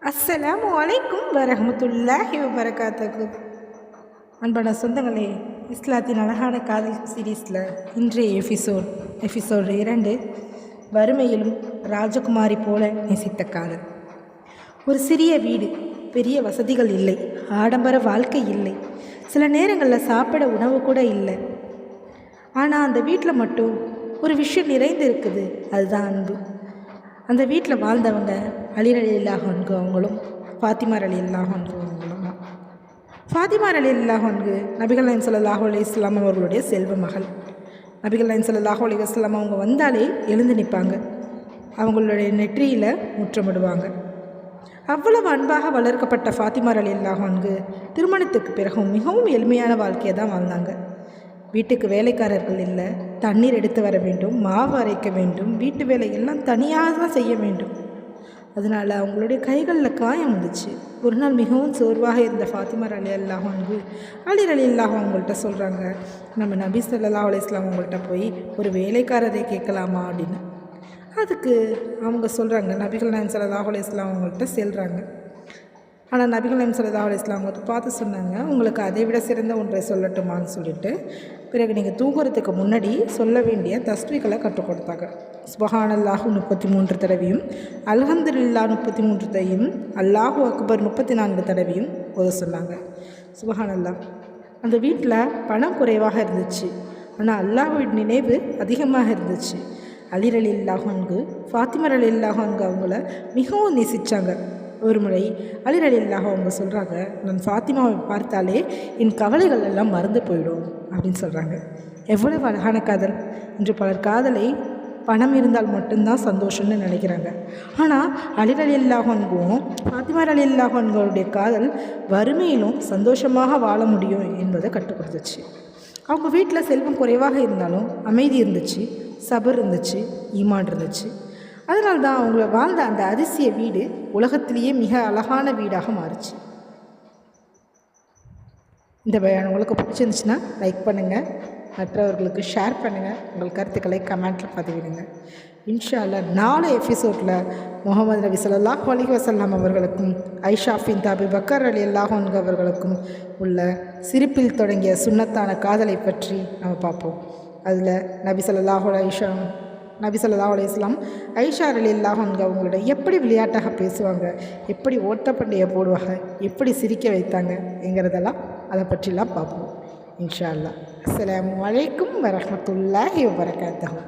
அஸ்ஸலாமு அலைக்கும் வரஹ்மத்துல்லாஹி வபரகாத்துஹு. அன்பான சொந்தங்களே, இஸ்லாத்தின் அழகான காதல் சீரீஸில் இன்றைய எபிசோடு 2, வறுமையிலும் ராஜகுமாரி போல நேசித்த காதல். ஒரு சிறிய வீடு, பெரிய வசதிகள் இல்லை, ஆடம்பர வாழ்க்கை இல்லை, சில நேரங்களில் சாப்பிட உணவு கூட இல்லை. ஆனால் அந்த வீட்டில் மட்டும் ஒரு விஷயம் நிறைந்து இருக்குது, அதுதான் அன்பு. அந்த வீட்டில் வாழ்ந்தவங்க அலி ரலியல்லாஹு அன்ஹு அவங்களும் ஃபாத்திமா ரலியல்லாஹு அன்ஹு அவங்களும் தான். ஃபாத்திமா ரலியல்லாஹு அன்ஹு நபிகள் நாயகம் ஸல்லல்லாஹு அலைஹி வஸல்லம் அவர்களுடைய செல்வ மகள். நபிகள் நாயகம் ஸல்லல்லாஹு அலைஹி வஸல்லம் அவங்க வந்தாலே எழுந்து நிற்பாங்க, அவங்களுடைய நெற்றியில் முற்றமிடுவாங்க. அவ்வளவு அன்பாக வளர்க்கப்பட்ட ஃபாத்திமா ரலியல்லாஹு அன்ஹு திருமணத்துக்கு பிறகும் மிகவும் எளிமையான வாழ்க்கையை தான் வாழ்ந்தாங்க. வீட்டுக்கு வேலைக்காரர்கள் இல்லை, தண்ணீர் எடுத்து வர வேண்டும், மாவு அரைக்க வேண்டும், வீட்டு வேலையெல்லாம் தனியாக தான் செய்ய வேண்டும். அதனால் அவங்களுடைய கைகளில் காயம் வந்துச்சு. ஒரு நாள் மிகவும் சோர்வாக இருந்த ஃபாத்திமா ரலியல்லாஹு அன்ஹு அலி ரலியல்லாஹு அவங்கள்ட்ட சொல்கிறாங்க, நம்ம நபி ஸல்லல்லாஹு அலைஹி வஸல்லம் அவங்கள்ட்ட போய் ஒரு வேலைக்காரரை கேட்கலாமா அப்படின்னு. அதுக்கு அவங்க சொல்கிறாங்க, நபிகள் நாயகம் ஸல்லல்லாஹு அலைஹி வஸல்லம் அவங்கள்ட்ட செல்கிறாங்க. ஆனால் நபிகள் நாயகம் ஸல்லல்லாஹு அலைஹி வஸல்லம் அவங்க பார்த்து சொன்னாங்க, உங்களுக்கு அதை விட சிறந்த ஒன்றை சொல்லட்டுமான்னு சொல்லிட்டு, பிறகு நீங்கள் தூங்குறதுக்கு முன்னாடி சொல்ல வேண்டிய தஸ்பீகளை கற்றுக் கொடுத்தாங்க. சுபஹானல்லாஹு 33 தடவையும், அல்ஹம்துலில்லாஹ் 33 தடவையும், அல்லாஹு அக்பர் 34 தடவையும் ஓத சொன்னாங்க. சுபஹானல்லாஹ். அந்த வீட்டில் பணம் குறைவாக இருந்துச்சு, ஆனால் அல்லாஹ்வின் நினைவு அதிகமாக இருந்துச்சு. அலி ரலியல்லாஹு அன்ஹு ஃபாத்திமா ரலியல்லாஹு அன்ஹு அவங்கள மிகவும் நேசித்தாங்க. ஒரு முறை அலி ரலியல்லாஹு அவங்க சொல்கிறாங்க, நான் ஃபாத்திமாவை பார்த்தாலே என் கவலைகள் எல்லாம் மறந்து போயிடும் அப்படின்னு சொல்கிறாங்க. எவ்வளவு அழகான காதல்! இன்று பலர் காதலை பணம் இருந்தால் மட்டும்தான் சந்தோஷம்னு நினைக்கிறாங்க. ஆனால் அலி ரலியல்லாஹு அன்ஹுவும் ஃபாத்திமா ரலியல்லாஹு அன்ஹுவுடைய காதல் வறுமையிலும் சந்தோஷமாக வாழ முடியும் என்பதை கற்றுக் கொடுத்துச்சு. அவங்க வீட்டில் செல்வம் குறைவாக இருந்தாலும் அமைதி இருந்துச்சு, சபர் இருந்துச்சு, ஈமான் இருந்துச்சு. அதனால தான் அவங்கள வாழ்ந்த அந்த அதிசய வீடு உலகத்திலேயே மிக அழகான வீடாக மாறுச்சு. இந்த பயான் உங்களுக்கு பிடிச்சிருந்துச்சுன்னா லைக் பண்ணுங்கள், மற்றவர்களுக்கு ஷேர் பண்ணுங்கள், உங்கள் கருத்துக்களை கமெண்ட்டில் பதிவிடுங்க. இன்ஷா அல்லாஹ் நாளை எபிசோடில் முகமது நபி ஸல்லல்லாஹு அலைஹி வஸல்லம் அவர்களுக்கும் ஐஷா பின்த் அபூ பக்கர் ரலியல்லாஹு அன்ஹு அவர்களுக்கும் உள்ள சிரிப்பில் தொடங்கிய சுன்னத்தான காதலை பற்றி நம்ம பார்ப்போம். அதில் நபி ஸல்லல்லாஹு அலைஹி வஸல்லம் ஐஷா ரலியல்லாஹு அன்ஹா அவங்களோட எப்படி விளையாட்டாக பேசுவாங்க, எப்படி ஓட்டப்பண்டைய போடுவாங்க, எப்படி சிரிக்க வைத்தாங்க என்கிறதெல்லாம் அதை பற்றிலாம் பார்ப்போம் இன்ஷா அல்லாஹ். அஸ்ஸலாமு அலைக்கும் வரஹ்மத்துல்லாஹி வபரகாத்துஹு.